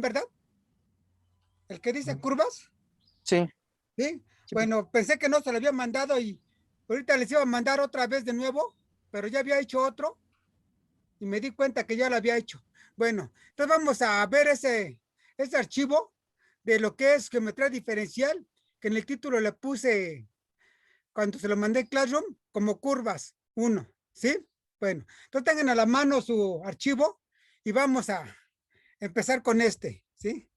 ¿verdad? El que dice curvas. Sí. ¿Sí? Sí. Bueno, pensé que no se lo había mandado y ahorita les iba a mandar otra vez de nuevo, pero ya había hecho otro y me di cuenta que ya lo había hecho. Bueno, entonces vamos a ver ese archivo de lo que es geometría diferencial, que en el título le puse, cuando se lo mandé en Classroom, como curvas 1, ¿sí? Bueno, entonces tengan a la mano su archivo y vamos a empezar con este, ¿sí?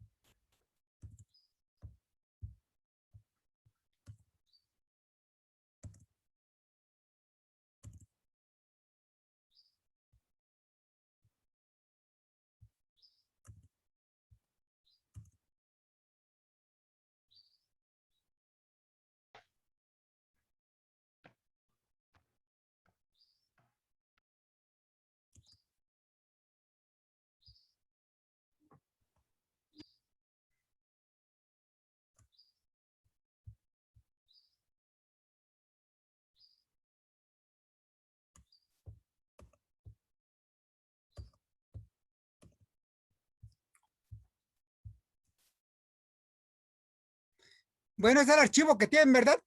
Bueno, es el archivo que tienen, ¿verdad?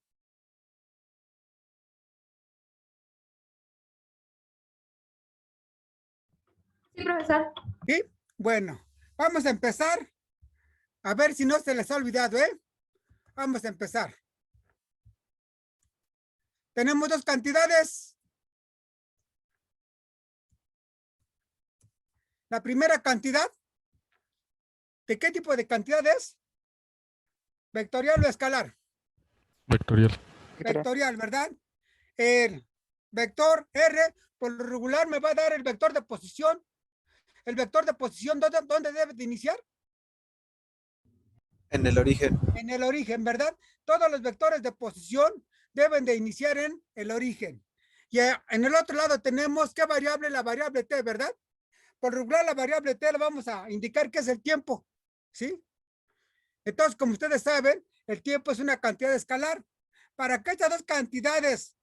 Sí, profesor. Sí, bueno, vamos a empezar. A ver si no se les ha olvidado, ¿eh? Vamos a empezar. Tenemos dos cantidades. La primera cantidad, ¿de qué tipo de cantidad es? ¿Vectorial o escalar? Vectorial. Vectorial, ¿verdad? El vector R, por lo regular, me va a dar el vector de posición. El vector de posición, ¿dónde debe de iniciar? En el origen. En el origen, ¿verdad? Todos los vectores de posición deben de iniciar en el origen. Y en el otro lado tenemos, ¿qué variable? La variable t, ¿verdad? Por regular, la variable t la vamos a indicar que es el tiempo, ¿sí? Entonces, como ustedes saben, el tiempo es una cantidad escalar. Para que estas dos cantidades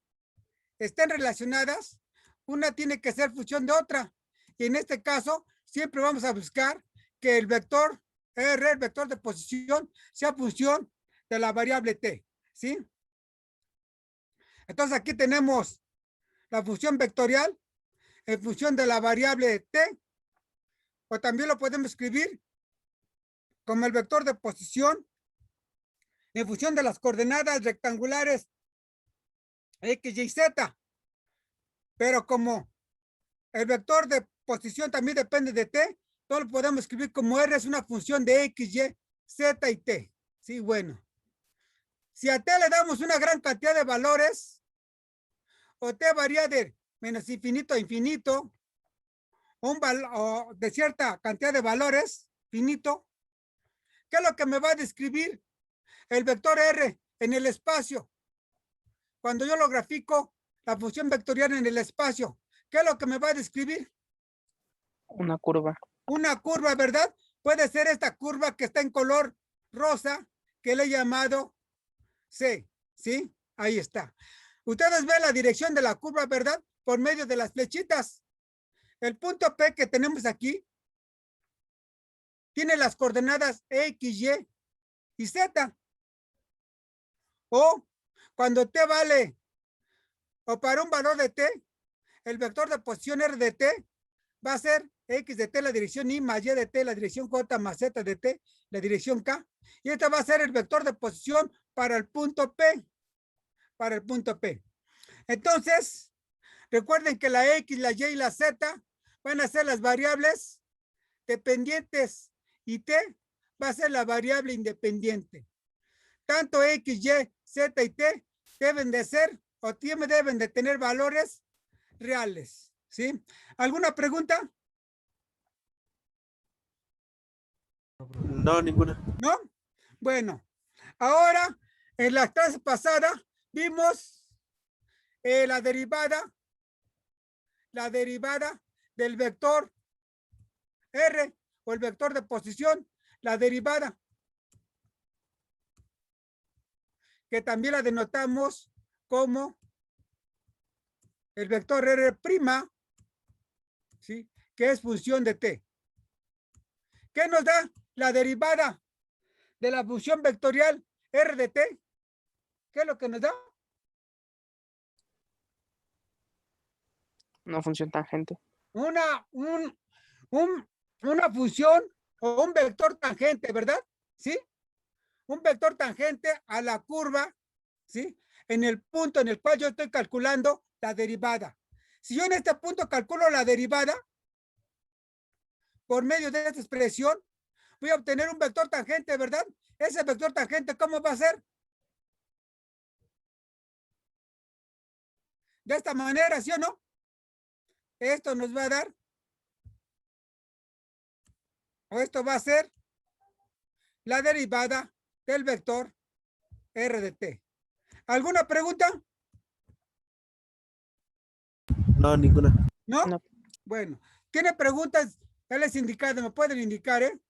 estén relacionadas, una tiene que ser función de otra. Y en este caso, siempre vamos a buscar que el vector R, el vector de posición, sea función de la variable t, ¿sí? Entonces, aquí tenemos la función vectorial en función de la variable t, o también lo podemos escribir como el vector de posición en función de las coordenadas rectangulares x, y, z. Pero como el vector de posición también depende de t, todo lo podemos escribir como r es una función de x, y, z y t. Sí, bueno. Si a t le damos una gran cantidad de valores, o t varía de menos infinito a infinito, o de cierta cantidad de valores, finito, ¿qué es lo que me va a describir el vector r en el espacio? Cuando yo lo grafico, la función vectorial en el espacio, ¿qué es lo que me va a describir? Una curva. Una curva, ¿verdad? Puede ser esta curva que está en color rosa, que le he llamado C, ¿sí? Ahí está. Ustedes ven la dirección de la curva, ¿verdad? Por medio de las flechitas. El punto P que tenemos aquí tiene las coordenadas X, y Z. O cuando T vale, o para un valor de T, el vector de posición R de T va a ser X de T la dirección Y más Y de T la dirección J más Z de T la dirección K. Y este va a ser el vector de posición para el punto P. Para el punto P. Entonces, recuerden que la X, la Y y la Z van a ser las variables dependientes y T va a ser la variable independiente. Tanto X, Y, Z y T deben de ser o deben de tener valores reales, ¿sí? ¿Alguna pregunta? No, ninguna. ¿No? Bueno, ahora en la clase pasada vimos la derivada del vector R o el vector de posición, la derivada, que también la denotamos como el vector R', ¿sí? Que es función de t. ¿Qué nos da la derivada de la función vectorial R de t, ¿qué es lo que nos da? Una función tangente. Una función o un vector tangente, ¿verdad? ¿Sí? Un vector tangente a la curva, ¿sí? En el punto en el cual yo estoy calculando la derivada. Si yo en este punto calculo la derivada, por medio de esta expresión, voy a obtener un vector tangente, ¿verdad? Ese vector tangente, ¿cómo va a ser? De esta manera, ¿sí o no? Esto nos va a dar, o esto va a ser la derivada del vector R de t. ¿Alguna pregunta? No, ninguna. ¿No? No. Bueno, ¿tiene preguntas? Ya les indicado, me pueden indicar, ¿eh?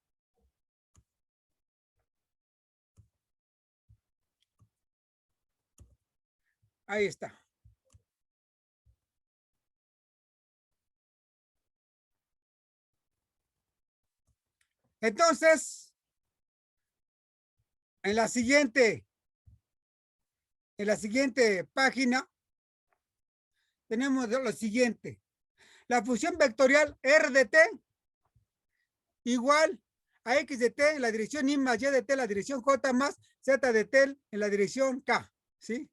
Ahí está. Entonces, en la siguiente página, tenemos lo siguiente. La función vectorial R de t igual a x de t en la dirección y más y de t en la dirección j más z de t en la dirección k, ¿sí?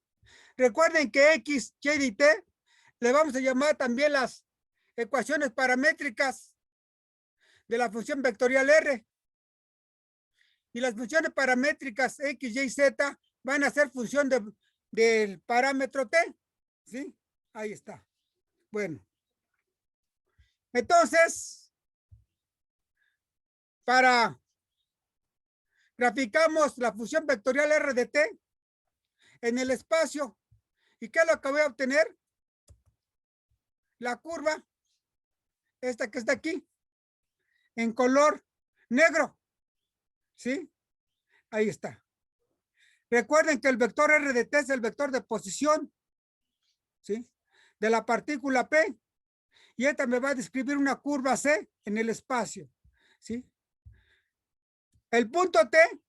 Recuerden que x, y y t le vamos a llamar también las ecuaciones paramétricas de la función vectorial R. Y las funciones paramétricas x, y, z van a ser función del parámetro t, ¿sí? Ahí está. Bueno. Entonces, graficamos la función vectorial R de t en el espacio. ¿Y qué es lo que voy a obtener? La curva, esta que está aquí, en color negro, ¿sí? Ahí está. Recuerden que el vector R de t es el vector de posición, ¿sí? De la partícula P. Y esta me va a describir una curva C en el espacio, ¿sí? El punto P,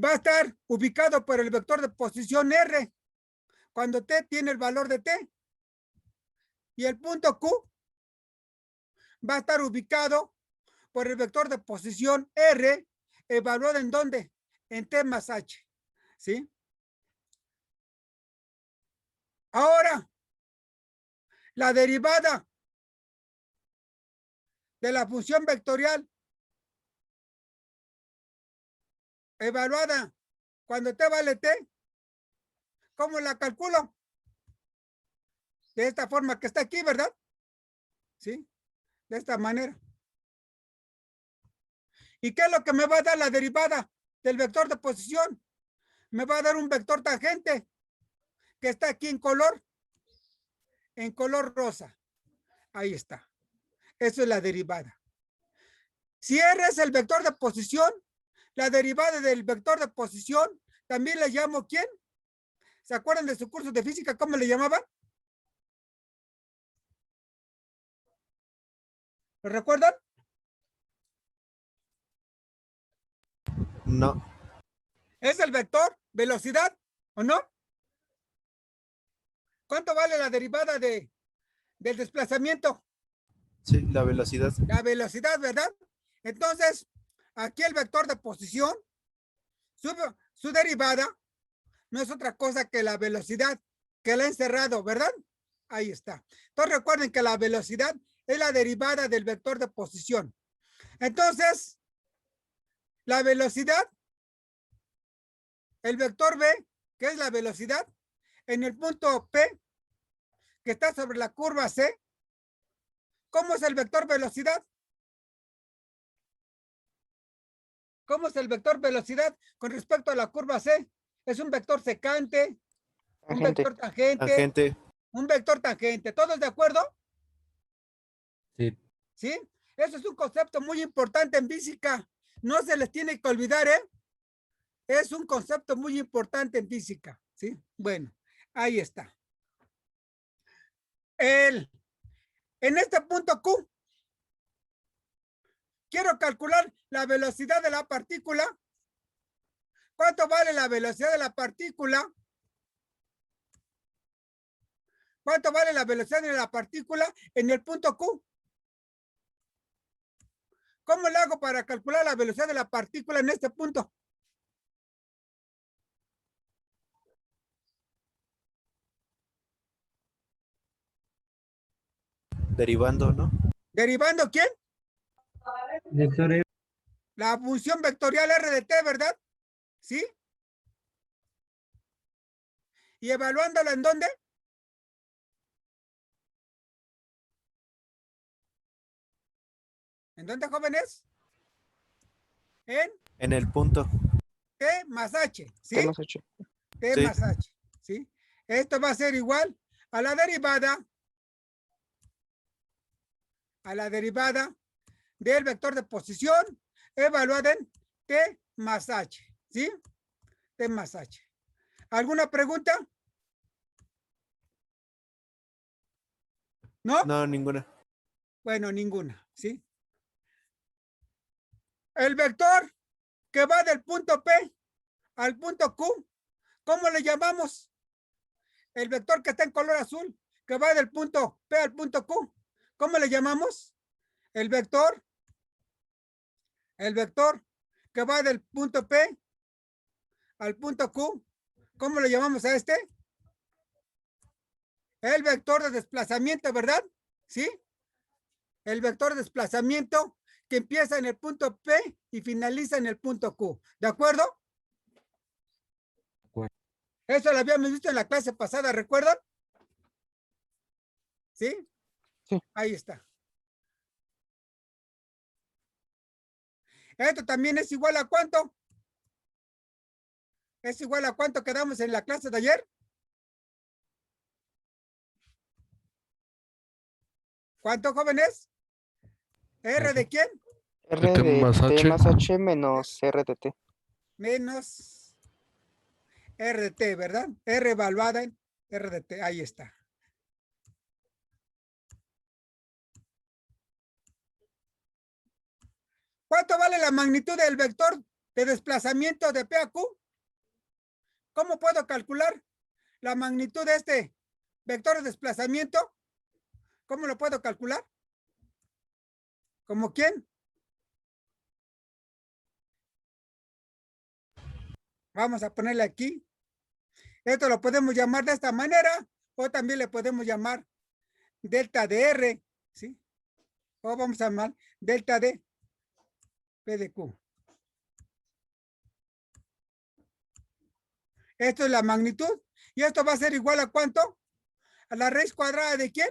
va a estar ubicado por el vector de posición R, cuando t tiene el valor de t. Y el punto Q va a estar ubicado por el vector de posición R, evaluado en ¿dónde? En t más h, ¿sí? Ahora, la derivada de la función vectorial evaluada cuando t vale t, ¿cómo la calculo? De esta forma que está aquí, ¿verdad? ¿Sí? De esta manera. ¿Y qué es lo que me va a dar la derivada del vector de posición? Me va a dar un vector tangente que está aquí en color rosa. Ahí está. Eso es la derivada. Si R es el vector de posición, la derivada del vector de posición, también le llamo ¿quién? ¿Se acuerdan de su curso de física? ¿Cómo le llamaban? ¿Lo recuerdan? No. ¿Es el vector velocidad o no? ¿Cuánto vale la derivada del desplazamiento? Sí, la velocidad. La velocidad, ¿verdad? Entonces, aquí el vector de posición, su derivada no es otra cosa que la velocidad que la he encerrado, ¿verdad? Ahí está. Entonces recuerden que la velocidad es la derivada del vector de posición. Entonces, la velocidad, el vector B, que es la velocidad, en el punto P, que está sobre la curva C, ¿cómo es el vector velocidad? ¿Cómo es el vector velocidad con respecto a la curva C? Es un vector secante, un Tangente. vector tangente, Tangente. un vector tangente. ¿Todos de acuerdo? Sí. ¿Sí? Eso es un concepto muy importante en física. No se les tiene que olvidar, ¿eh? Es un concepto muy importante en física, ¿sí? Bueno, ahí está. En este punto Q, quiero calcular la velocidad de la partícula. ¿Cuánto vale la velocidad de la partícula? ¿Cuánto vale la velocidad de la partícula en el punto Q? ¿Cómo le hago para calcular la velocidad de la partícula en este punto? Derivando, ¿no? ¿Derivando quién? Vector La función vectorial R de t, ¿verdad? ¿Sí? ¿Y evaluándola en dónde? ¿En dónde, jóvenes? En En el punto. T más H, ¿sí? T más 8. T Sí. más H, ¿sí? Esto va a ser igual a la derivada del vector de posición evaluada en T más H, ¿sí? T más H. ¿Alguna pregunta? ¿No? No, ninguna. Bueno, ninguna, ¿sí? El vector que va del punto P al punto Q, ¿cómo le llamamos? El vector que está en color azul, que va del punto P al punto Q, ¿cómo le llamamos? El vector que va del punto P al punto Q, ¿cómo le llamamos a este? El vector de desplazamiento, ¿verdad? ¿Sí? El vector de desplazamiento que empieza en el punto P y finaliza en el punto Q. ¿De acuerdo? acuerdo. Eso lo habíamos visto en la clase pasada, ¿recuerdan? ¿Sí? Sí. Ahí está. Esto también es igual a ¿cuánto? ¿Es igual a cuánto quedamos en la clase de ayer? ¿Cuánto, jóvenes? ¿R de quién? R T de más T H. más H menos R de T. Menos R de T, ¿verdad? R evaluada en R de T. Ahí está. ¿Cuánto vale la magnitud del vector de desplazamiento de P a Q? ¿Cómo puedo calcular la magnitud de este vector de desplazamiento? ¿Cómo lo puedo calcular? ¿Cómo quién? Vamos a ponerle aquí. Esto lo podemos llamar de esta manera o también le podemos llamar delta de R, ¿sí? O vamos a llamar delta de P de Q. Esto es la magnitud. ¿Y esto va a ser igual a cuánto? ¿A la raíz cuadrada de quién?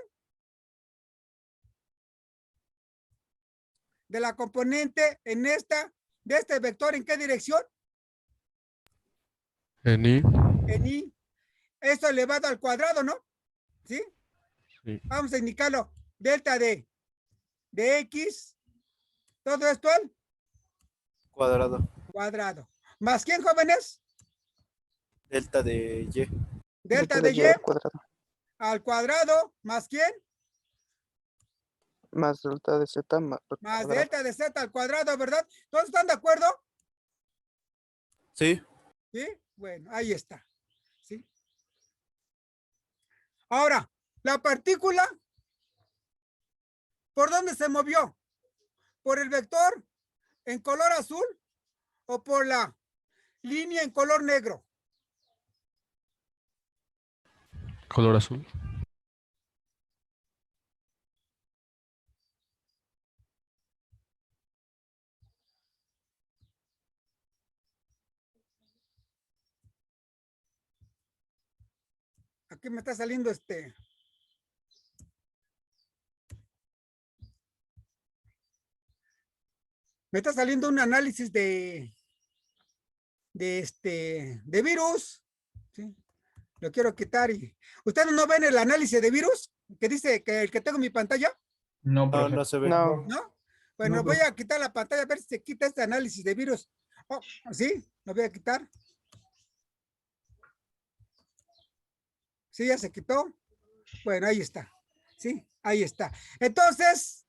De la componente en esta, de este vector, ¿en qué dirección? En I. En Y. Esto elevado al cuadrado, ¿no? ¿Sí? Sí. Vamos a indicarlo. Delta de X. Todo esto al Cuadrado. cuadrado. ¿Más quién, jóvenes? Delta de Y. Delta de Y al cuadrado. al cuadrado. ¿Más quién? Más delta de Z más Más cuadrado. delta de Z al cuadrado, ¿verdad? ¿Todos están de acuerdo? Sí. ¿Sí? Bueno, ahí está. ¿Sí? Ahora, la partícula, ¿por dónde se movió? ¿Por el vector en color azul o por la línea en color negro? Color azul. Aquí me está saliendo me está saliendo un análisis de virus. ¿Sí? Lo quiero quitar y ¿ustedes no ven el análisis de virus que dice que el que tengo en mi pantalla? No, No, profe. no se ve. No, ¿No? Bueno, No, voy profe. a quitar la pantalla a ver si se quita este análisis de virus. Oh, ¿sí? Lo voy a quitar. ¿Sí? ¿Ya se quitó? Bueno, ahí está. ¿Sí? Ahí está. Entonces,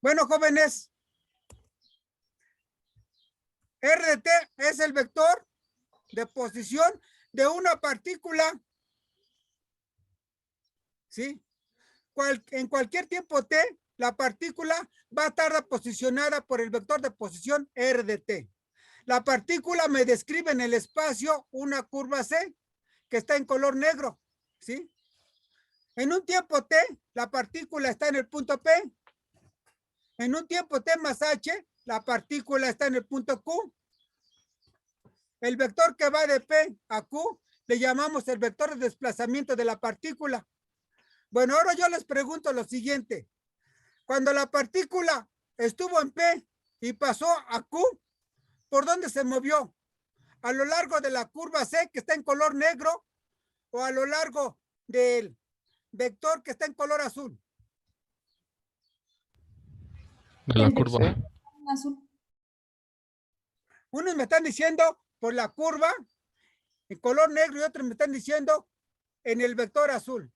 bueno, jóvenes, R de T es el vector de posición de una partícula, ¿sí? En cualquier tiempo T, la partícula va a estar posicionada por el vector de posición R de T. La partícula me describe en el espacio una curva C que está en color negro, ¿sí? En un tiempo T, la partícula está en el punto P. En un tiempo T más H, la partícula está en el punto Q. El vector que va de P a Q le llamamos el vector de desplazamiento de la partícula. Bueno, ahora yo les pregunto lo siguiente. Cuando la partícula estuvo en P y pasó a Q, ¿por dónde se movió? ¿A lo largo de la curva C que está en color negro o a lo largo del vector que está en color azul? De la El curva. Sí. Azul. Unos me están diciendo por la curva en color negro y otros me están diciendo en el vector azul.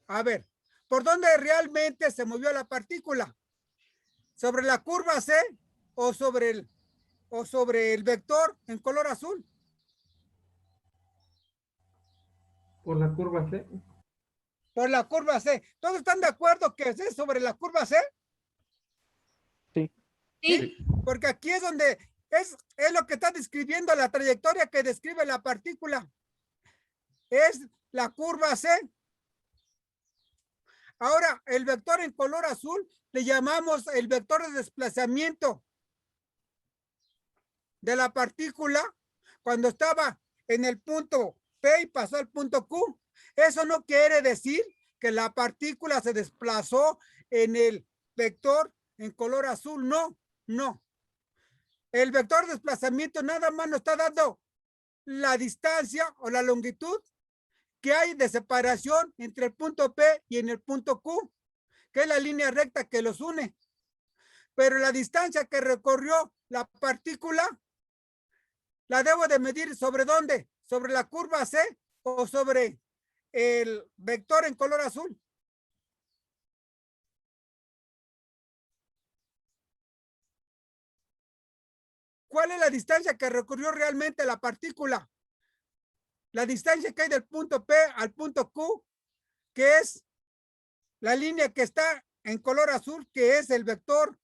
A ver, ¿por dónde realmente se movió la partícula? ¿Sobre la curva C o sobre el vector en color azul? Por la curva C. Por la curva C. ¿Todos están de acuerdo que es sobre la curva C? Sí. ¿Sí? Porque aquí es donde es lo que está describiendo la trayectoria que describe la partícula. Es la curva C. Ahora, el vector en color azul le llamamos el vector de desplazamiento de la partícula cuando estaba en el punto P y pasó al punto Q. Eso no quiere decir que la partícula se desplazó en el vector en color azul. No, no. El vector de desplazamiento nada más nos está dando la distancia o la longitud que hay de separación entre el punto P y en el punto Q, que es la línea recta que los une. Pero la distancia que recorrió la partícula la debo de medir ¿sobre dónde? ¿Sobre la curva C o sobre el vector en color azul? ¿Cuál es la distancia que recorrió realmente la partícula? La distancia que hay del punto P al punto Q, que es la línea que está en color azul, que es el vector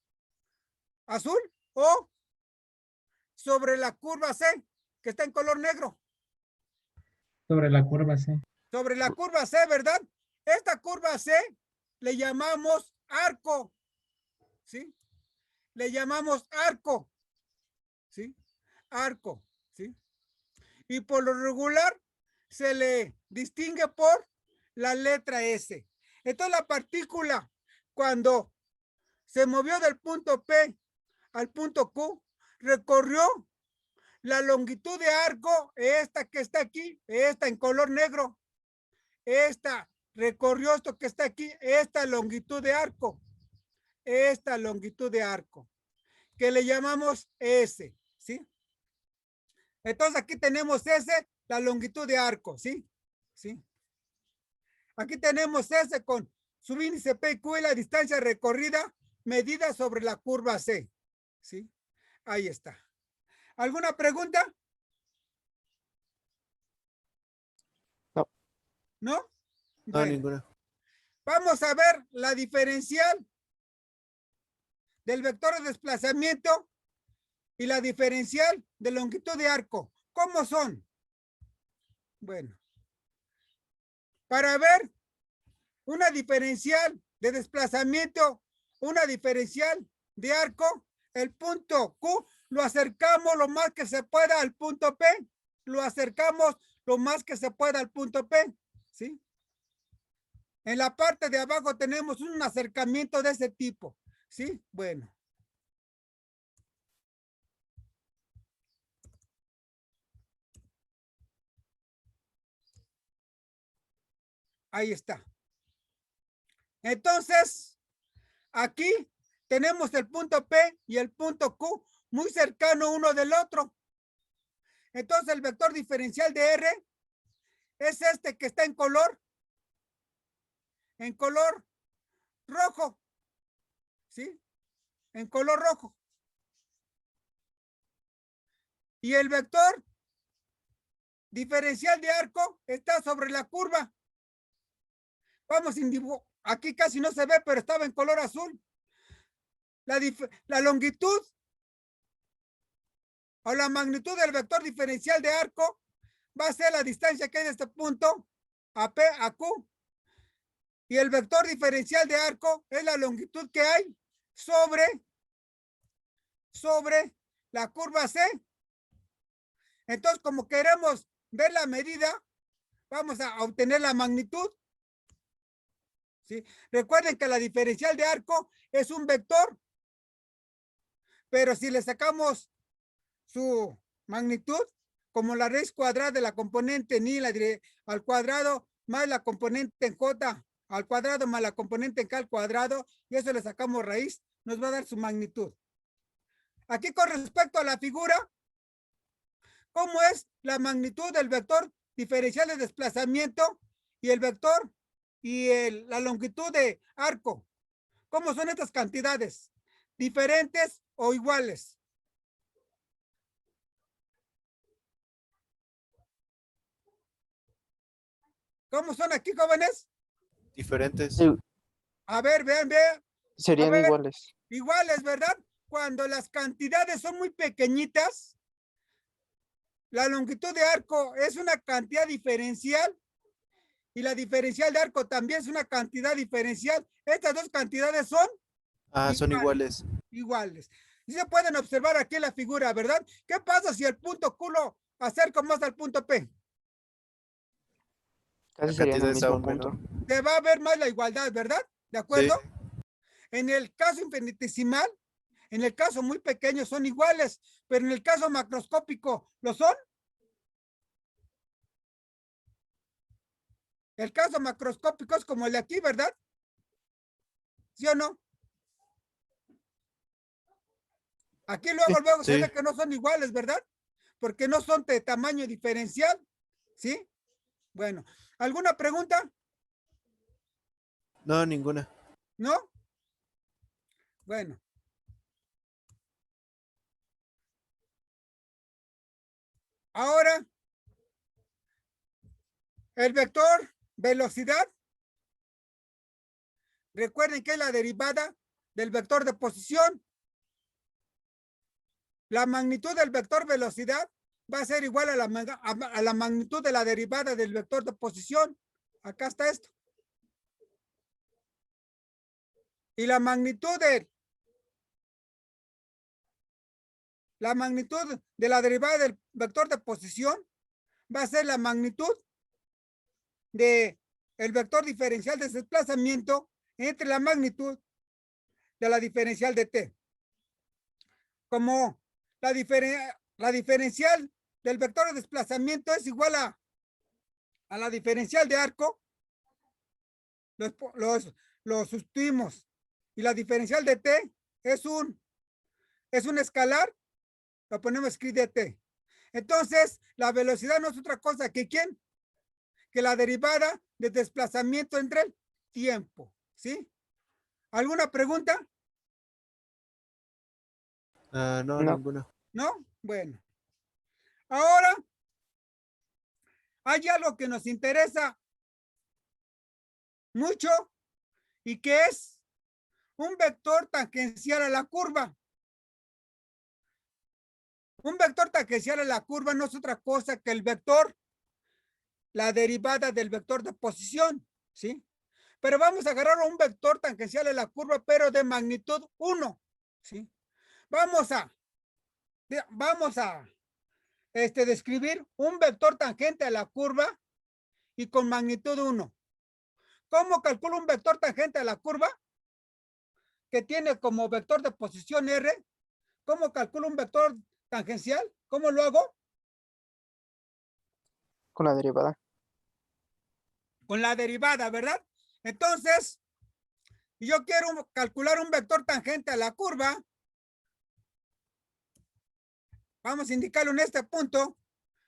azul, o sobre la curva C, que está en color negro. Sobre la curva C. Sobre la curva C, ¿verdad? Esta curva C le llamamos arco, ¿sí? Le llamamos arco, ¿sí? Arco, ¿sí? Y por lo regular se le distingue por la letra S. Entonces la partícula, cuando se movió del punto P al punto Q, recorrió la longitud de arco, esta que está aquí, esta en color negro, esta recorrió esto que está aquí, esta longitud de arco, que le llamamos S, ¿sí? Entonces aquí tenemos S, la longitud de arco, ¿sí? ¿Sí? Aquí tenemos S con su índice P y Q y la distancia recorrida medida sobre la curva C, ¿sí? Ahí está. ¿Alguna pregunta? No. ¿No? No, Bueno, ninguna. vamos a ver la diferencial del vector de desplazamiento y la diferencial de longitud de arco. ¿Cómo son? Bueno, para ver una diferencial de desplazamiento, una diferencial de arco, el punto Q lo acercamos lo más que se pueda al punto P, lo acercamos lo más que se pueda al punto P, ¿sí? En la parte de abajo tenemos un acercamiento de ese tipo, ¿sí? Bueno. Ahí está. Entonces, aquí tenemos el punto P y el punto Q muy cercano uno del otro. Entonces, el vector diferencial de R es este que está en color rojo, ¿sí? En color rojo. Y el vector diferencial de arco está sobre la curva. Vamos, aquí casi no se ve, pero estaba en color azul. La longitud o la magnitud del vector diferencial de arco va a ser la distancia que hay de este punto a P a Q. Y el vector diferencial de arco es la longitud que hay sobre la curva C. Entonces, como queremos ver la medida, vamos a obtener la magnitud. ¿Sí? Recuerden que la diferencial de arco es un vector, pero si le sacamos su magnitud, como la raíz cuadrada de la componente ni al cuadrado más la componente en j al cuadrado más la componente en k al cuadrado, y eso le sacamos raíz, nos va a dar su magnitud. Aquí con respecto a la figura, ¿cómo es la magnitud del vector diferencial de desplazamiento y el vector y la longitud de arco? ¿Cómo son estas cantidades? ¿Diferentes o iguales? ¿Cómo son aquí, jóvenes? Diferentes. Sí, A ver, vean. serían ver. iguales. Iguales, ¿verdad? Cuando las cantidades son muy pequeñitas, la longitud de arco es una cantidad diferencial y la diferencial de arco también es una cantidad diferencial. Estas dos cantidades son Son iguales. iguales. Y se pueden observar aquí en la figura, ¿verdad? ¿Qué pasa si el punto Q lo acerco más al punto P? Casi La serían el cantidad es mismo aún punto. menor. Se va a ver más la igualdad, ¿verdad? ¿De acuerdo? Sí. En el caso infinitesimal, en el caso muy pequeño son iguales, pero en el caso macroscópico, ¿lo son? El caso macroscópico es como el de aquí, ¿verdad? ¿Sí o no? Aquí luego se Sí. ve que no son iguales, ¿verdad? Porque no son de tamaño diferencial, ¿sí? Bueno, ¿alguna pregunta? No, ninguna. ¿No? Bueno. Ahora, el vector velocidad. Recuerden que es la derivada del vector de posición. La magnitud del vector velocidad va a ser igual a la magnitud de la derivada del vector de posición. Acá está esto. Y la magnitud de la derivada del vector de posición va a ser la magnitud de el vector diferencial de desplazamiento entre la magnitud de la diferencial de t. Como la diferencial del vector de desplazamiento es igual a la diferencial de arco, los sustituimos. Y la diferencial de t es un escalar, lo ponemos escrito de t. Entonces, la velocidad no es otra cosa que ¿quién? Que la derivada de desplazamiento entre el tiempo, ¿sí? ¿Alguna pregunta? No, No. ninguna. ¿No? Bueno. Ahora, hay algo que nos interesa mucho y que es un vector tangencial a la curva. Un vector tangencial a la curva no es otra cosa que el vector, la derivada del vector de posición, ¿sí? Pero vamos a agarrar un vector tangencial a la curva, pero de magnitud 1, ¿sí? Vamos a describir un vector tangente a la curva y con magnitud 1. ¿Cómo calculo un vector tangente a la curva? Que tiene como vector de posición R. ¿Cómo calculo un vector tangencial? ¿Cómo lo hago? Con la derivada. Con la derivada, ¿verdad? Entonces, yo quiero calcular un vector tangente a la curva. Vamos a indicarlo en este punto.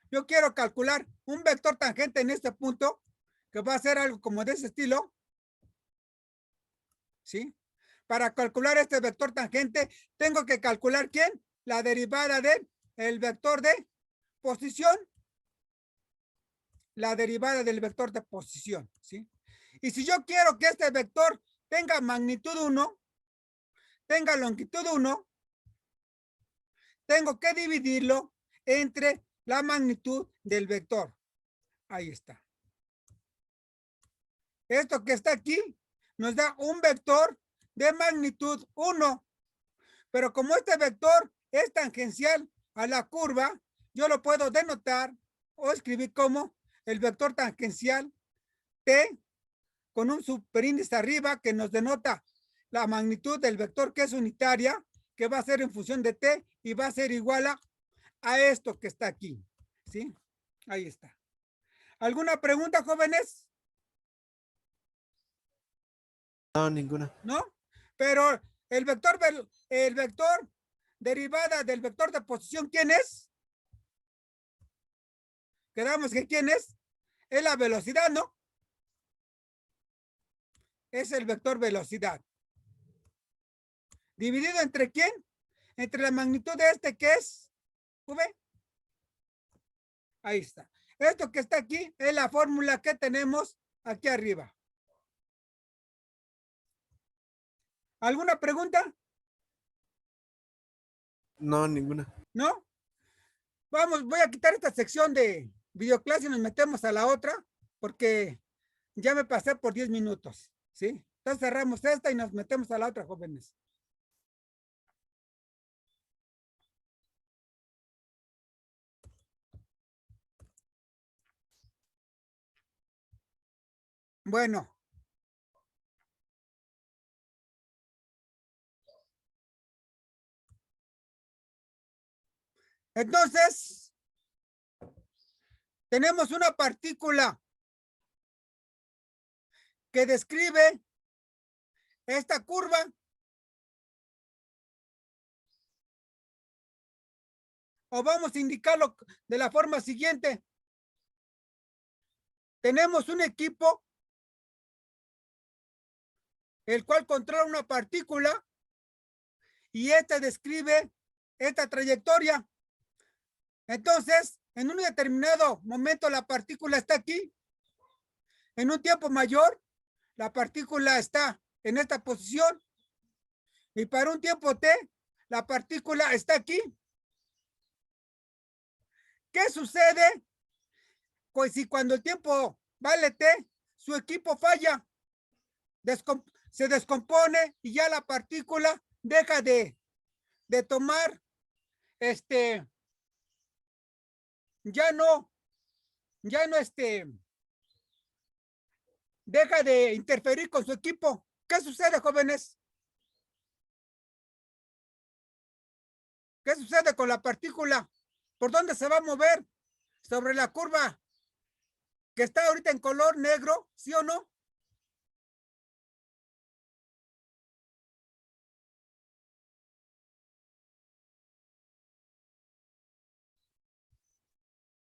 Yo quiero calcular un vector tangente en este punto, que va a ser algo como de ese estilo. ¿Sí? Para calcular este vector tangente, tengo que calcular ¿quién? La derivada del el vector de posición, la derivada del vector de posición, ¿sí? Y si yo quiero que este vector tenga magnitud 1, tenga longitud 1, tengo que dividirlo entre la magnitud del vector. Ahí está. Esto que está aquí nos da un vector de magnitud 1. Pero como este vector es tangencial a la curva, yo lo puedo denotar o escribir como el vector tangencial t con un superíndice arriba que nos denota la magnitud del vector que es unitaria, que va a ser en función de t y va a ser igual a esto que está aquí. ¿Sí? Ahí está. ¿Alguna pregunta, jóvenes? No, ninguna. ¿No? Pero el vector derivada del vector de posición, ¿quién es? Quedamos que ¿quién es? Es la velocidad, ¿no? Es el vector velocidad. ¿Dividido entre quién? Entre la magnitud de este que es V. Ahí está. Esto que está aquí es la fórmula que tenemos aquí arriba. ¿Alguna pregunta? No, ninguna. ¿No? Vamos, voy a quitar esta sección de videoclase y nos metemos a la otra porque ya me pasé por 10 minutos, ¿sí? Entonces cerramos esta y nos metemos a la otra, jóvenes. Bueno. Entonces, tenemos una partícula que describe esta curva. O vamos a indicarlo de la forma siguiente. Tenemos un equipo el cual controla una partícula y este describe esta trayectoria. Entonces, en un determinado momento la partícula está aquí. En un tiempo mayor, la partícula está en esta posición. Y para un tiempo t, la partícula está aquí. ¿Qué sucede? Pues si cuando el tiempo vale t, su equipo falla, se descompone y ya la partícula deja de tomar, ya no, deja de interferir con su equipo. ¿Qué sucede, jóvenes? ¿Qué sucede con la partícula? ¿Por dónde se va a mover? Sobre la curva que está ahorita en color negro, ¿sí o no?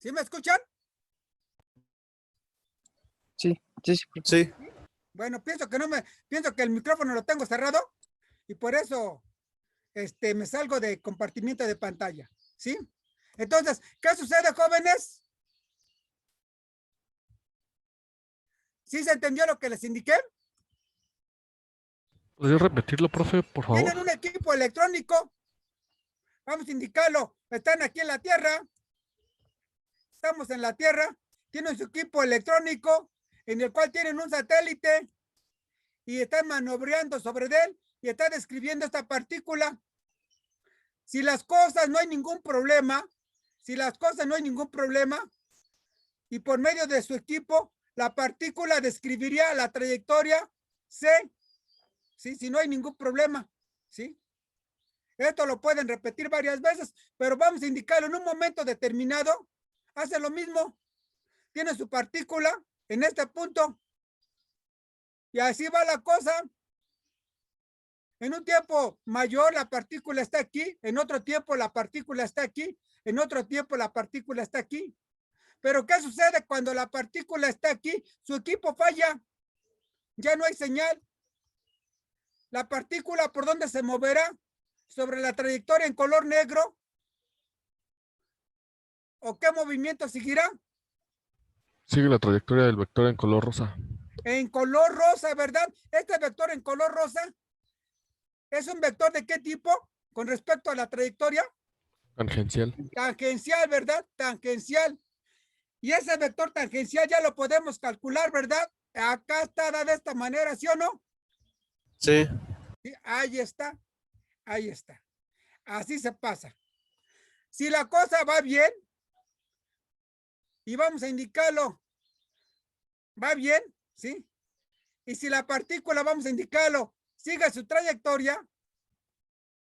¿Sí me escuchan? Sí, sí, sí. Sí. Bueno, pienso que el micrófono lo tengo cerrado y por eso me salgo de compartimiento de pantalla, ¿sí? Entonces, ¿qué sucede, jóvenes? ¿Sí se entendió lo que les indiqué? ¿Podría repetirlo, profe, por favor? Tienen un equipo electrónico. Vamos a indicarlo. Están aquí en la Tierra. Estamos en la Tierra. Tienen su equipo electrónico en el cual tienen un satélite y están maniobrando sobre él y está describiendo esta partícula. Si las cosas no hay ningún problema, y por medio de su equipo, la partícula describiría la trayectoria C, ¿sí? Si no hay ningún problema, ¿sí? Esto lo pueden repetir varias veces, pero vamos a indicarlo en un momento determinado. Hace lo mismo. Tiene su partícula en este punto. Y así va la cosa. En un tiempo mayor la partícula está aquí, en otro tiempo la partícula está aquí, en otro tiempo la partícula está aquí. Pero ¿qué sucede cuando la partícula está aquí? Su equipo falla. Ya no hay señal. La partícula, ¿por dónde se moverá? Sobre la trayectoria en color negro. o qué movimiento seguirá? Sigue la trayectoria del vector en color rosa. En color rosa, ¿verdad? Este vector en color rosa es un vector de qué tipo con respecto a la trayectoria? Tangencial. Tangencial, ¿verdad? Tangencial. Y ese vector tangencial ya lo podemos calcular, ¿verdad? Acá está de esta manera, ¿sí o no? Sí. Sí, ahí está. Ahí está. Así se pasa. Si la cosa va bien, y vamos a indicarlo, va bien, ¿sí? Y si la partícula, vamos a indicarlo, sigue su trayectoria,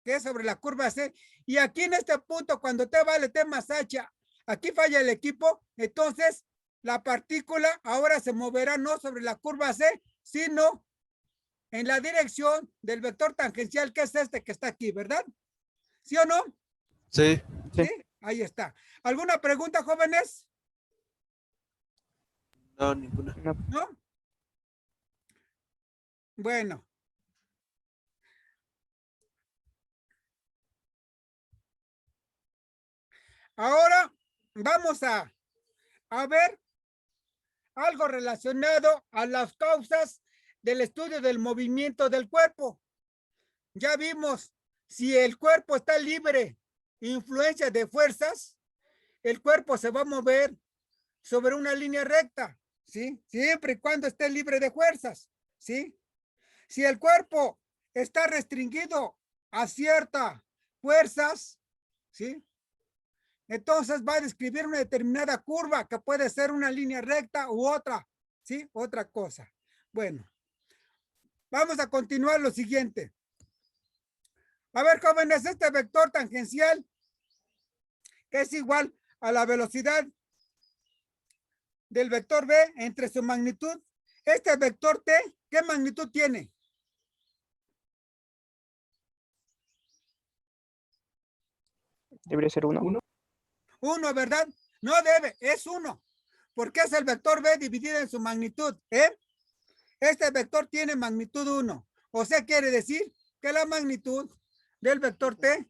que es sobre la curva C, y aquí en este punto, cuando T vale T más H, aquí falla el equipo, entonces la partícula ahora se moverá no sobre la curva C, sino en la dirección del vector tangencial, que es este que está aquí, ¿verdad? ¿Sí o no? Sí. ¿Sí? Ahí está. ¿Alguna pregunta, jóvenes? No, ninguna. No. ¿No? Bueno. Ahora vamos a ver algo relacionado a las causas del estudio del movimiento del cuerpo. Ya vimos, si el cuerpo está libre, influencia de fuerzas, el cuerpo se va a mover sobre una línea recta, ¿sí? Siempre y cuando esté libre de fuerzas, ¿sí? Si el cuerpo está restringido a ciertas fuerzas, ¿sí? Entonces va a describir una determinada curva que puede ser una línea recta u otra, ¿sí? Otra cosa. Bueno, vamos a continuar lo siguiente. A ver, jóvenes, este vector tangencial que es igual a la velocidad del vector B entre su magnitud. Este vector T, ¿qué magnitud tiene? Debería ser 1. 1, ¿verdad? No debe, es 1. Porque es el vector B dividido en su magnitud, ¿eh? Este vector tiene magnitud 1. O sea, quiere decir que la magnitud del vector T,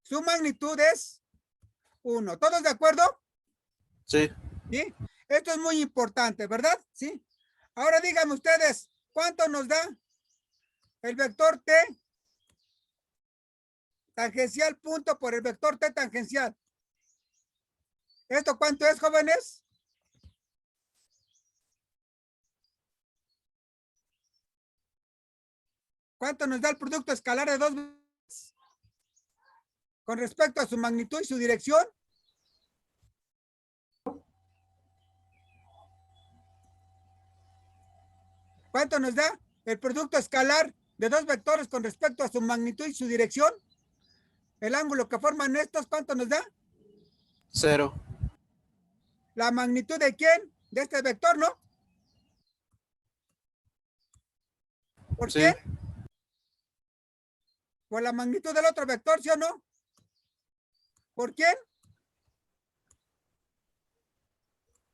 su magnitud es 1. ¿Todos de acuerdo? Sí. ¿Sí? Esto es muy importante, ¿verdad? ¿Sí? Ahora díganme ustedes, ¿cuánto nos da el vector T tangencial punto por el vector T tangencial? ¿Esto cuánto es, jóvenes? ¿Cuánto nos da el producto escalar de dos veces con respecto a su magnitud y su dirección? ¿Cuánto nos da el producto escalar de dos vectores con respecto a su magnitud y su dirección? El ángulo que forman estos, ¿cuánto nos da? 0. ¿La magnitud de quién? De este vector, ¿no? ¿Por Sí. quién? ¿Por la magnitud del otro vector, sí o no? ¿Por quién?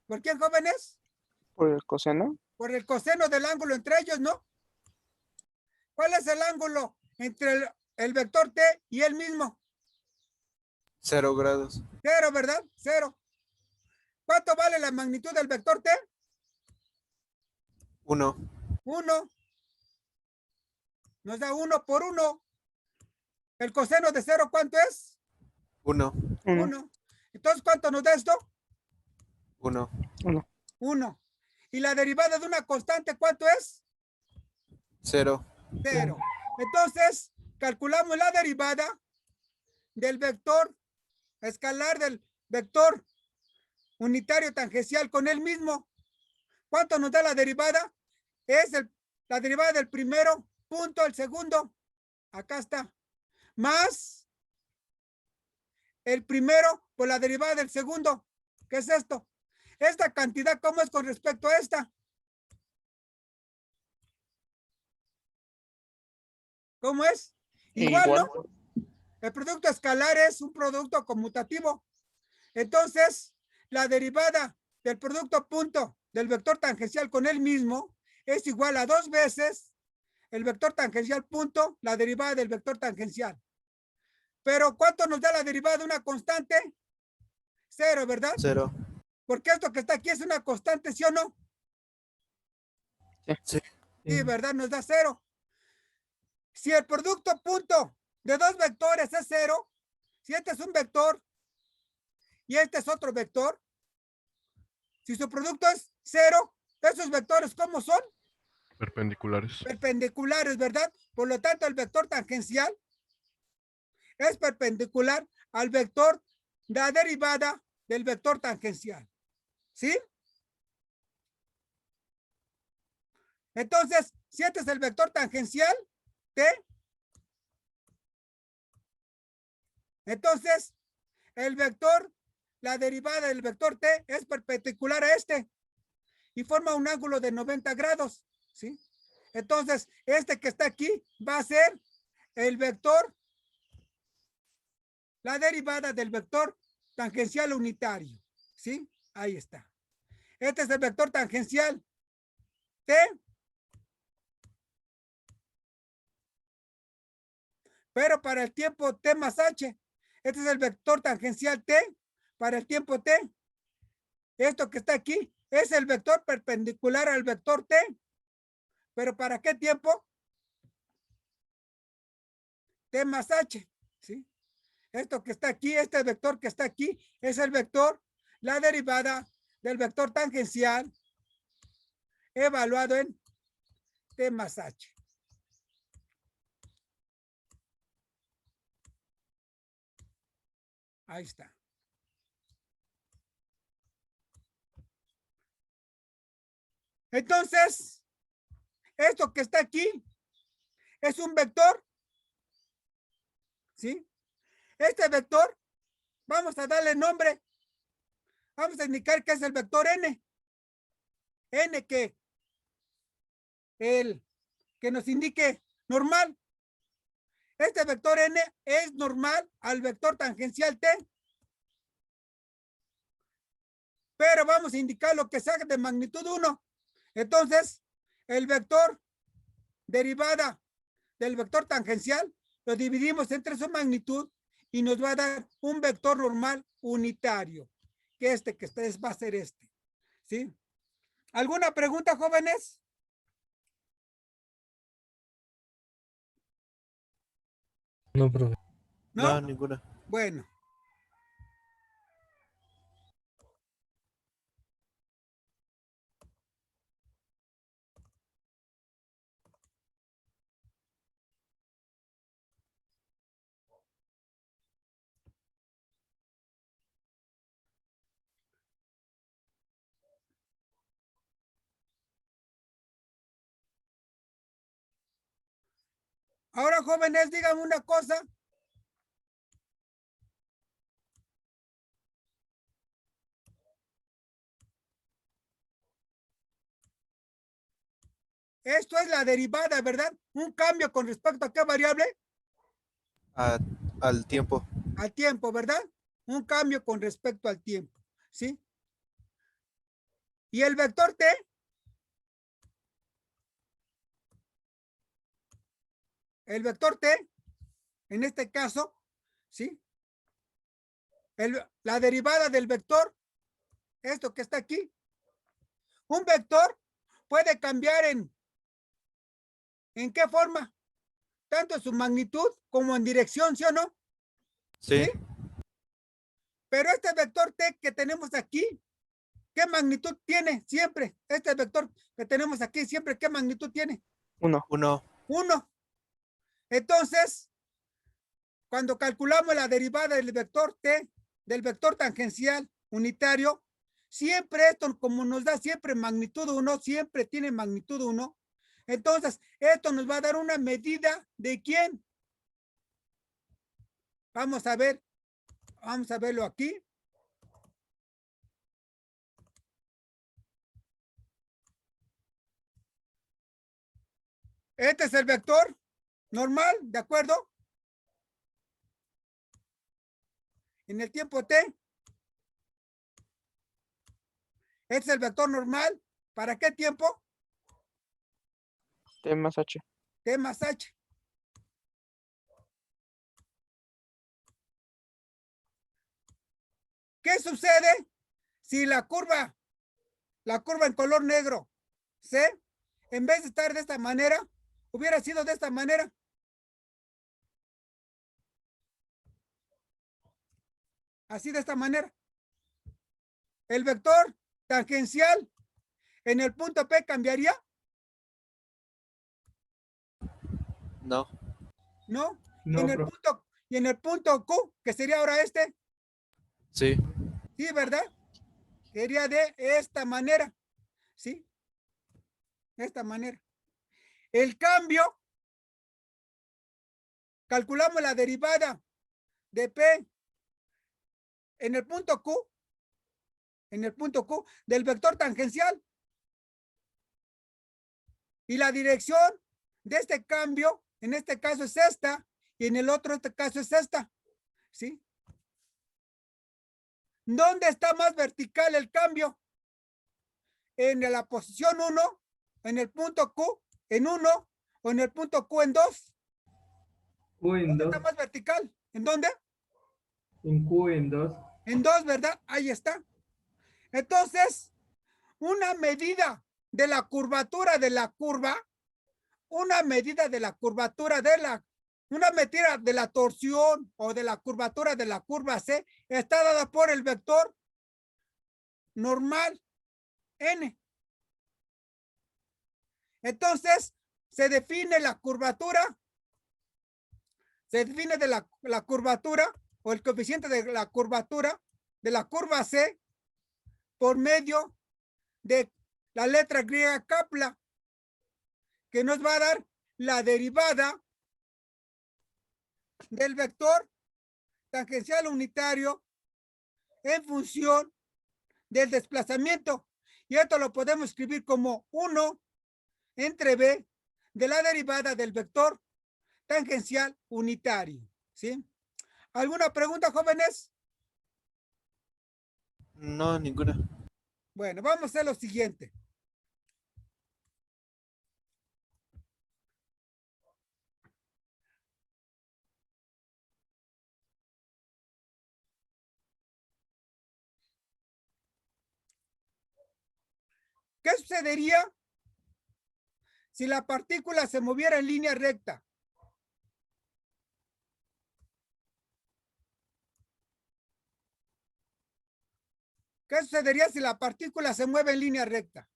¿Por quién, jóvenes? Por el coseno. Por el coseno del ángulo entre ellos, ¿no? ¿Cuál es el ángulo entre el vector T y él mismo? 0 grados. 0, ¿verdad? 0. ¿Cuánto vale la magnitud del vector T? 1. 1. Nos da 1 por 1. ¿El coseno de 0 cuánto es? 1. 1. Entonces, ¿cuánto nos da esto? 1. 1. ¿Y la derivada de una constante cuánto es? 0. 0. Entonces, calculamos la derivada del vector escalar del vector unitario tangencial con él mismo. ¿Cuánto nos da la derivada? Es la derivada del primero punto el segundo. Acá está. Más el primero por la derivada del segundo. ¿Qué es esto? Esta cantidad, ¿cómo es con respecto a esta? ¿Cómo es? Igual, ¿no? El producto escalar es un producto conmutativo. Entonces, la derivada del producto punto del vector tangencial con él mismo es igual a 2 veces el vector tangencial punto, la derivada del vector tangencial. Pero ¿cuánto nos da la derivada de una constante? 0, ¿verdad? 0. Porque esto que está aquí es una constante, ¿sí o no? Sí. Sí, ¿verdad? Nos da 0. Si el producto punto de dos vectores es 0, si este es un vector y este es otro vector, si su producto es 0, esos vectores, ¿cómo son? Perpendiculares. Perpendiculares, ¿verdad? Por lo tanto, el vector tangencial es perpendicular al vector de la derivada del vector tangencial. ¿Sí? Entonces, si este es el vector tangencial, T, entonces el vector, la derivada del vector T es perpendicular a este y forma un ángulo de 90 grados. ¿Sí? Entonces, este que está aquí va a ser el vector, la derivada del vector tangencial unitario. ¿Sí? Ahí está. Este es el vector tangencial T. Pero para el tiempo T más H. Este es el vector tangencial T para el tiempo T. Esto que está aquí es el vector perpendicular al vector T. ¿Pero para qué tiempo? T más H. ¿Sí? Esto que está aquí, este vector que está aquí, es el vector, la derivada del vector tangencial evaluado en T más H. Ahí está. Entonces, esto que está aquí es un vector. ¿Sí? Este vector, vamos a darle nombre. Vamos a indicar que es el vector N. N que nos indique normal. Este vector N es normal al vector tangencial T. Pero vamos a indicar lo que sea de magnitud 1. Entonces, el vector derivada del vector tangencial lo dividimos entre su magnitud y nos va a dar un vector normal unitario, que este que ustedes va a ser este. ¿Sí? ¿Alguna pregunta, jóvenes? No, profe. ¿No? No, ninguna. Bueno. Ahora, jóvenes, díganme una cosa. Esto es la derivada, ¿verdad? Un cambio con respecto a qué variable? Al tiempo. Al tiempo, ¿verdad? Un cambio con respecto al tiempo. ¿Sí? ¿Y el vector T? El vector T, en este caso, ¿sí? La derivada del vector, esto que está aquí. Un vector puede cambiar ¿en qué forma? Tanto en su magnitud como en dirección, ¿sí o no? Sí. Pero este vector T que tenemos aquí, ¿qué magnitud tiene siempre? Este vector que tenemos aquí siempre, ¿qué magnitud tiene? 1. 1. 1. Entonces, cuando calculamos la derivada del vector T, del vector tangencial unitario, siempre esto, como nos da siempre magnitud 1, siempre tiene magnitud 1. Entonces, esto nos va a dar una medida de quién. Vamos a verlo aquí. Este es el vector normal, ¿de acuerdo? En el tiempo T. Este es el vector normal. ¿Para qué tiempo? T más H. T más H. ¿Qué sucede si la curva en color negro, C, en vez de estar de esta manera, hubiera sido de esta manera? Así, de esta manera. El vector tangencial en el punto P cambiaría, No. ¿no? No, Y en el punto Q, que sería ahora este, Sí. sí, ¿verdad? Sería de esta manera, ¿sí? De esta manera. El cambio, calculamos la derivada de P en el punto Q del vector tangencial. Y la dirección de este cambio, en este caso es esta, y en el otro este caso es esta, ¿sí? ¿Dónde está más vertical el cambio? ¿En la posición 1, en el punto Q en 1 o en el punto Q en 2? Q en ¿Dónde 2. está más vertical? ¿En dónde? En Q en 2. En 2, ¿verdad? Ahí está. Entonces, una medida de la curvatura de la curva, una medida de la curvatura de la, una medida de la torsión o de la curvatura de la curva C está dada por el vector normal N. Entonces, se define la curvatura, se define de la curvatura o el coeficiente de la curvatura de la curva C por medio de la letra griega Kaplan, que nos va a dar la derivada del vector tangencial unitario en función del desplazamiento. Y esto lo podemos escribir como 1 entre B de la derivada del vector tangencial unitario, ¿sí? ¿Alguna pregunta, jóvenes? No, ninguna. Bueno, vamos a hacer lo siguiente. ¿Qué sucedería si la partícula se moviera en línea recta? ¿Qué sucedería si la partícula se mueve en línea recta?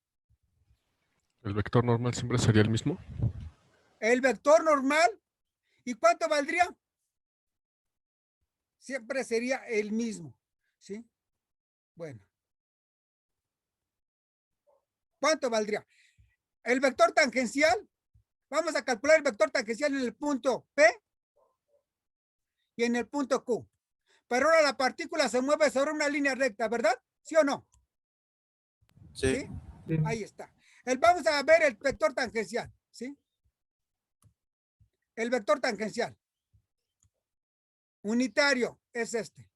¿El vector normal siempre sería el mismo? El vector normal, ¿y cuánto valdría? Siempre sería el mismo, ¿sí? Bueno. ¿Cuánto valdría? El vector tangencial, vamos a calcular el vector tangencial en el punto P y en el punto Q. Pero ahora la partícula se mueve sobre una línea recta, ¿verdad? ¿Sí o no? Sí. ¿Sí? Sí. Ahí está. Vamos a ver el vector tangencial, ¿sí? El vector tangencial unitario es este.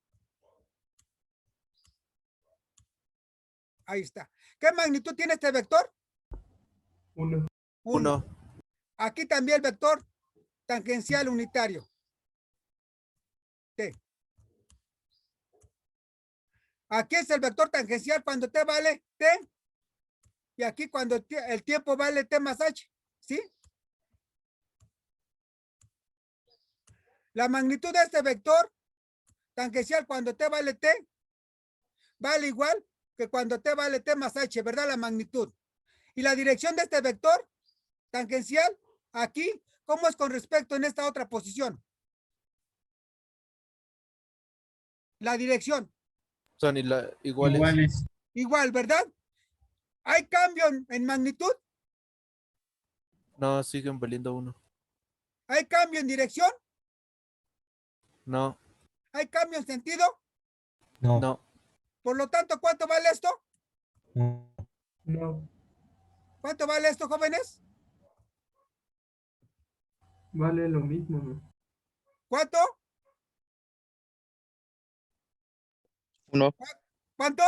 Ahí está. ¿Qué magnitud tiene este vector? 1. 1. Aquí también el vector tangencial unitario. T. Aquí es el vector tangencial cuando T vale T. Y aquí cuando el tiempo vale T más H. ¿Sí? La magnitud de este vector tangencial cuando T vale T vale igual que cuando T vale T más H, ¿verdad? La magnitud. Y la dirección de este vector tangencial aquí, ¿cómo es con respecto en esta otra posición? La dirección. Son iguales. Iguales. Igual, ¿verdad? ¿Hay cambio en magnitud? No, siguen valiendo 1. ¿Hay cambio en dirección? No. ¿Hay cambio en sentido? No. No. Por lo tanto, ¿cuánto vale esto? No. No. ¿Cuánto vale esto, jóvenes? Vale lo mismo, ¿no? ¿Cuánto? 1. ¿Cuánto?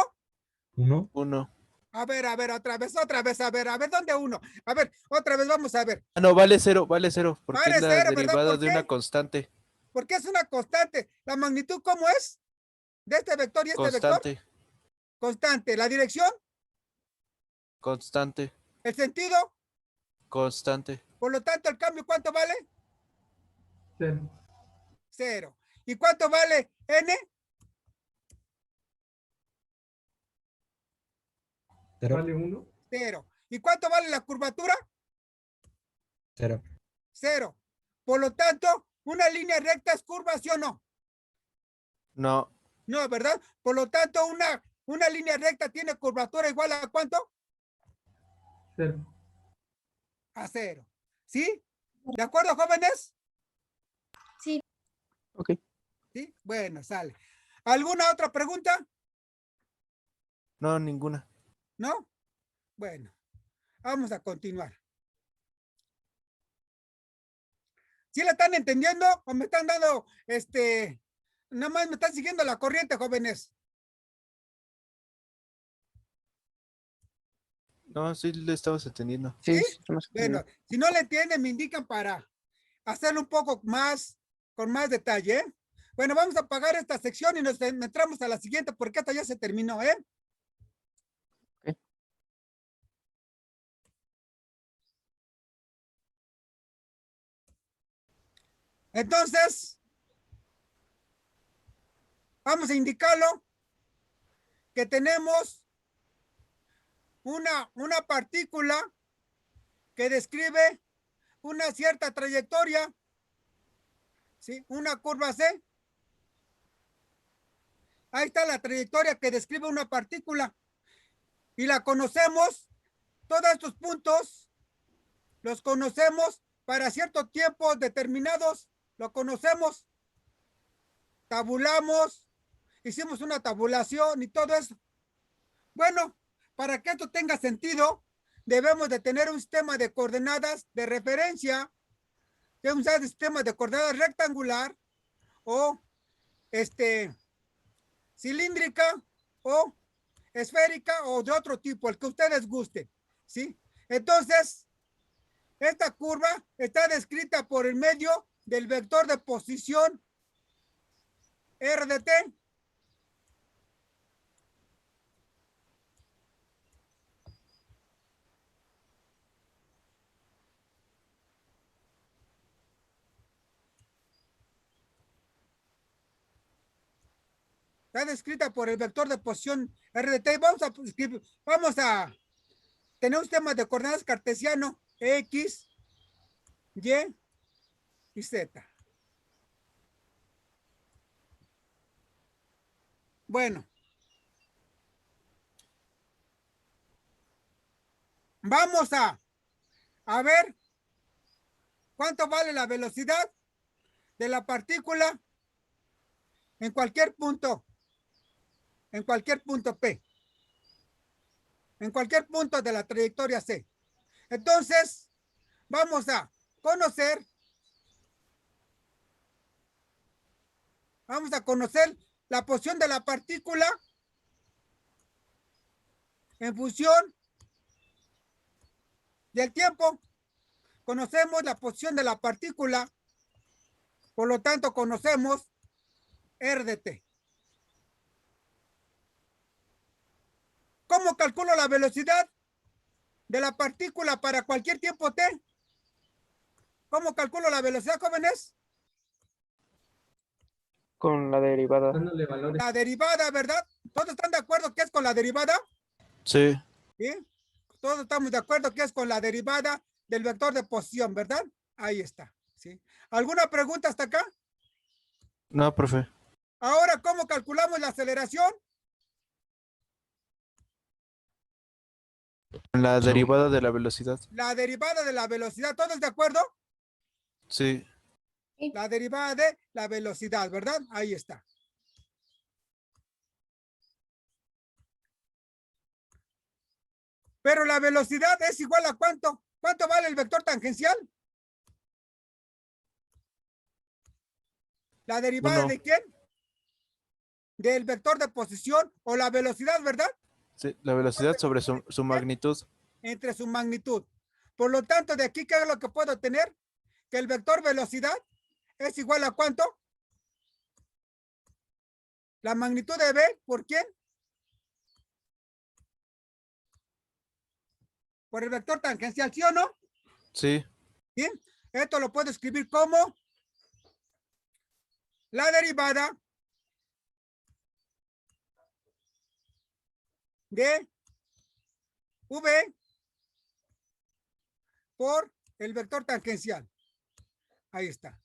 1. 1. A ver, otra vez, a ver, ¿dónde uno? A ver, otra vez, vamos a ver. Ah, no, vale 0, porque Vale es la cero, ¿verdad? derivada ¿Por de qué? una constante. Porque es una constante. ¿La magnitud cómo es? De este vector y este vector. Constante. Constante. La dirección, Constante. el sentido. Constante. Por lo tanto, el cambio, ¿cuánto vale? 0. 0. ¿Y cuánto vale n? 0, Vale 1. 0. ¿Y cuánto vale la curvatura? 0, 0. Por lo tanto, ¿una línea recta es curva, sí o no? No. No, ¿verdad? Por lo tanto, una línea recta tiene curvatura igual a ¿cuánto? 0. A 0. ¿Sí? ¿De acuerdo, jóvenes? Sí. Ok. Sí. Bueno, sale. ¿Alguna otra pregunta? No, ninguna. ¿No? Bueno, vamos a continuar. ¿Sí la están entendiendo o me están dando, nada más me están siguiendo la corriente, jóvenes? No, sí le estamos entendiendo. Sí, ¿Sí? sí, estamos Bueno, entendiendo. si no le entienden, me indican para hacerlo un poco más, con más detalle, ¿eh? Bueno, vamos a apagar esta sección y nos entramos a la siguiente porque esta ya se terminó, ¿eh? Ok. Entonces, vamos a indicarlo que tenemos una partícula que describe una cierta trayectoria, ¿sí? Una curva C. Ahí está la trayectoria que describe una partícula. Y la conocemos, todos estos puntos los conocemos para ciertos tiempos determinados, lo conocemos, tabulamos, hicimos una tabulación y todo eso. Bueno, para que esto tenga sentido, debemos de tener un sistema de coordenadas de referencia, que es un sistema de coordenadas rectangular o cilíndrica o esférica o de otro tipo, el que ustedes gusten, ¿sí? Entonces, esta curva está descrita por el medio del vector de posición R de t. Está descrita por el vector de posición R de t. Vamos a tener un sistema de coordenadas cartesiano X, Y y Z. Bueno, vamos a ver cuánto vale la velocidad de la partícula en cualquier punto P, en cualquier punto de la trayectoria C. Entonces, vamos a conocer la posición de la partícula en función del tiempo. Conocemos la posición de la partícula, por lo tanto conocemos R de t. ¿Cómo calculo la velocidad de la partícula para cualquier tiempo t? ¿Cómo calculo la velocidad, jóvenes? Con la derivada. Dándole valores. La derivada, ¿verdad? ¿Todos están de acuerdo que es con la derivada? Sí. ¿Sí? Todos estamos de acuerdo que es con la derivada del vector de posición, ¿verdad? Ahí está. ¿Sí? ¿Alguna pregunta hasta acá? No, profe. Ahora, ¿cómo calculamos la aceleración? La derivada de la velocidad. La derivada de la velocidad, ¿todos de acuerdo? Sí. La derivada de la velocidad, ¿verdad? Ahí está. Pero la velocidad es igual a ¿cuánto? ¿Cuánto vale el vector tangencial? ¿La derivada 1. de quién? Del vector de posición o la velocidad, ¿verdad? Sí, la velocidad sobre su magnitud. Entre su magnitud. Por lo tanto, de aquí, ¿qué es lo que puedo tener? Que el vector velocidad es igual a ¿cuánto? La magnitud de B, ¿por quién? Por el vector tangencial, ¿sí o no? Sí. Bien, esto lo puedo escribir como la derivada de V por el vector tangencial. Ahí está.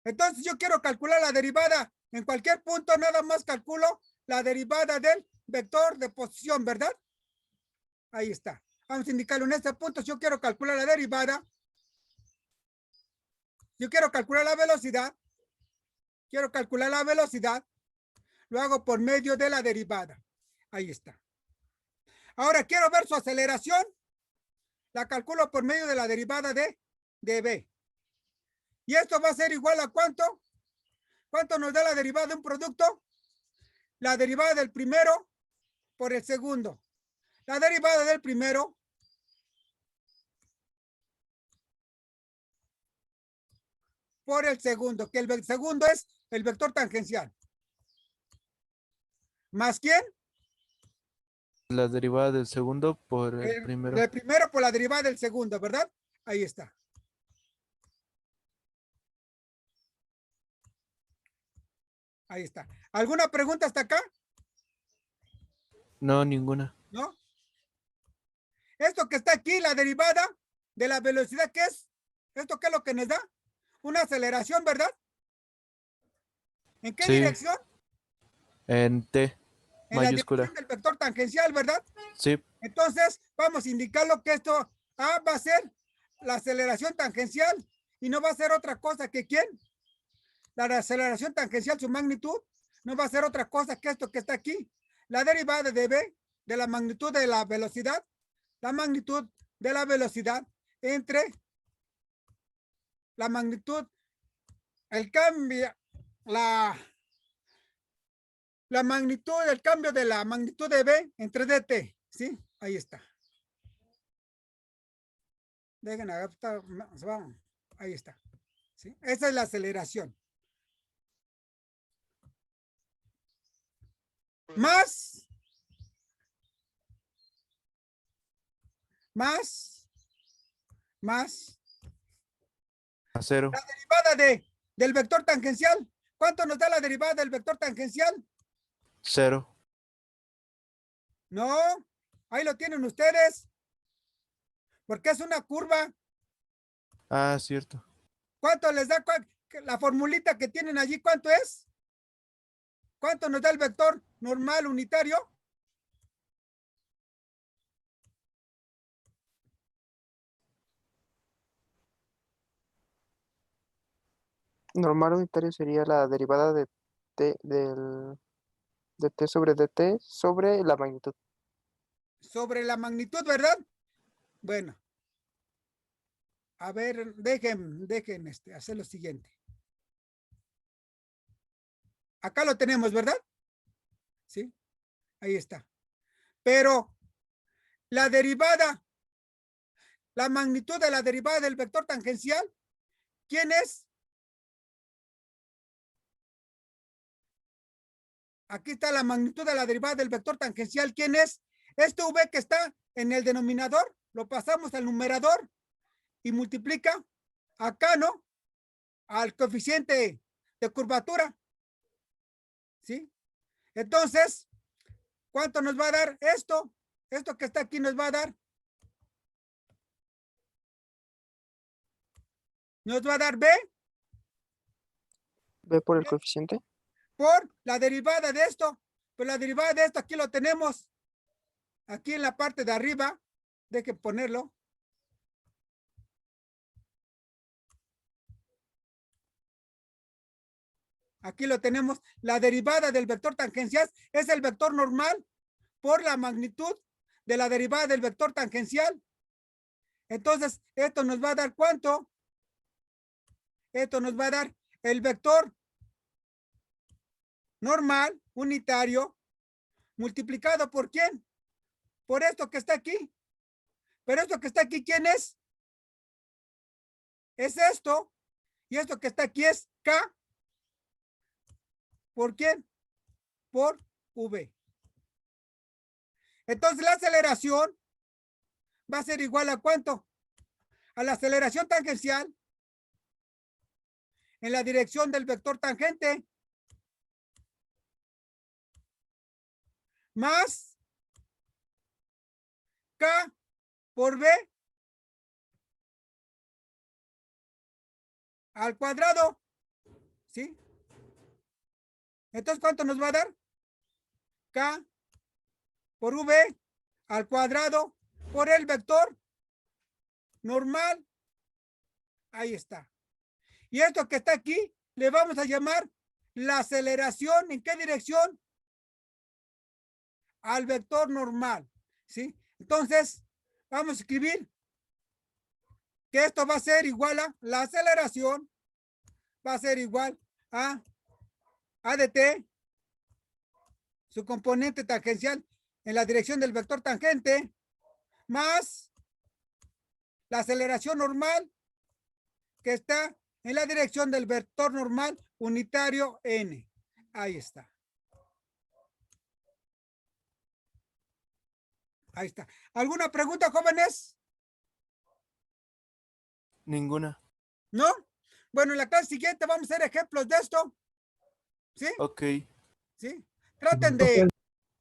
Entonces yo quiero calcular la derivada en cualquier punto, nada más calculo la derivada del vector de posición, ¿verdad? Ahí está. Vamos a indicarlo en este punto. Si yo quiero calcular la derivada, yo quiero calcular la velocidad, lo hago por medio de la derivada. Ahí está. Ahora quiero ver su aceleración, la calculo por medio de la derivada de B. Y esto va a ser igual a ¿cuánto? ¿Cuánto nos da la derivada de un producto? La derivada del primero por el segundo. La derivada del primero por el segundo, que el segundo es el vector tangencial. ¿Más quién? La derivada del segundo por el primero. Del primero por la derivada del segundo, ¿verdad? Ahí está. Ahí está. ¿Alguna pregunta hasta acá? No, ninguna. ¿No? Esto que está aquí, la derivada de la velocidad, ¿qué es? ¿Esto qué es lo que nos da? Una aceleración, ¿verdad? ¿En qué Sí. dirección? En T En la mayúscula. dirección del vector tangencial, ¿verdad? Sí. Entonces, vamos a indicarlo que esto A va a ser la aceleración tangencial y no va a ser otra cosa que ¿quién? La aceleración tangencial, su magnitud, no va a ser otra cosa que esto que está aquí. La derivada de B, de la magnitud de la velocidad, la magnitud de la velocidad entre la magnitud, el cambio, la magnitud, el cambio de la magnitud de B entre dt, ¿sí? Ahí está. Dejen adaptar, ahí está. ¿Sí? Esa es la aceleración. Más A cero. la derivada del vector tangencial. ¿Cuánto nos da la derivada del vector tangencial? 0. No, ahí lo tienen ustedes. Porque es una curva. Ah, cierto. ¿Cuánto les da la formulita que tienen allí? ¿Cuánto es? ¿Cuánto nos da el vector normal unitario? Normal unitario sería la derivada de t de t sobre dt sobre la magnitud. Sobre la magnitud, ¿verdad? Bueno. A ver, dejen hacer lo siguiente. Acá lo tenemos, ¿verdad? Sí, ahí está. Pero la derivada, la magnitud de la derivada del vector tangencial, ¿quién es? Aquí está la magnitud de la derivada del vector tangencial, ¿quién es? Este v que está en el denominador, lo pasamos al numerador y multiplica acá, ¿no? Al coeficiente de curvatura. ¿Sí? Entonces, ¿cuánto nos va a dar esto? Esto que está aquí nos va a dar. Nos va a dar B B por el coeficiente. por la derivada de esto. Pues la derivada de esto aquí lo tenemos. Aquí en la parte de arriba. Dejen ponerlo. Aquí lo tenemos. La derivada del vector tangencial es el vector normal por la magnitud de la derivada del vector tangencial. Entonces, esto nos va a dar ¿cuánto? Esto nos va a dar el vector normal, unitario, multiplicado ¿por quién? Por esto que está aquí. Pero esto que está aquí, ¿quién es? Es esto. Y esto que está aquí es K. ¿Por quién? Por V. Entonces la aceleración va a ser igual a ¿cuánto? A la aceleración tangencial en la dirección del vector tangente más K por B al cuadrado. ¿Sí? Entonces, ¿cuánto nos va a dar? K por V al cuadrado por el vector normal. Ahí está. Y esto que está aquí, le vamos a llamar la aceleración. ¿En qué dirección? Al vector normal. ¿Sí? Entonces, vamos a escribir que esto va a ser igual a la aceleración. Va a ser igual a ADT, su componente tangencial en la dirección del vector tangente, más la aceleración normal que está en la dirección del vector normal unitario n. Ahí está. Ahí está. ¿Alguna pregunta, jóvenes? Ninguna. ¿No? Bueno, en la clase siguiente vamos a hacer ejemplos de esto. ¿Sí? Ok. ¿Sí? Traten de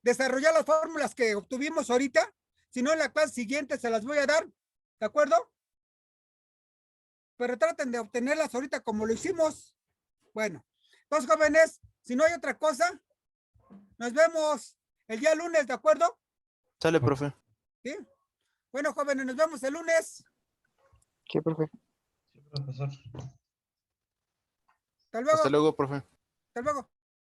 desarrollar las fórmulas que obtuvimos ahorita. Si no, en la clase siguiente se las voy a dar. ¿De acuerdo? Pero traten de obtenerlas ahorita como lo hicimos. Bueno, entonces, jóvenes, si no hay otra cosa, nos vemos el día lunes, ¿de acuerdo? Sale, profe. ¿Sí? Bueno, jóvenes, nos vemos el lunes. ¿Qué, profe? Sí, profesor. Hasta luego. Hasta luego, profe. Hasta luego.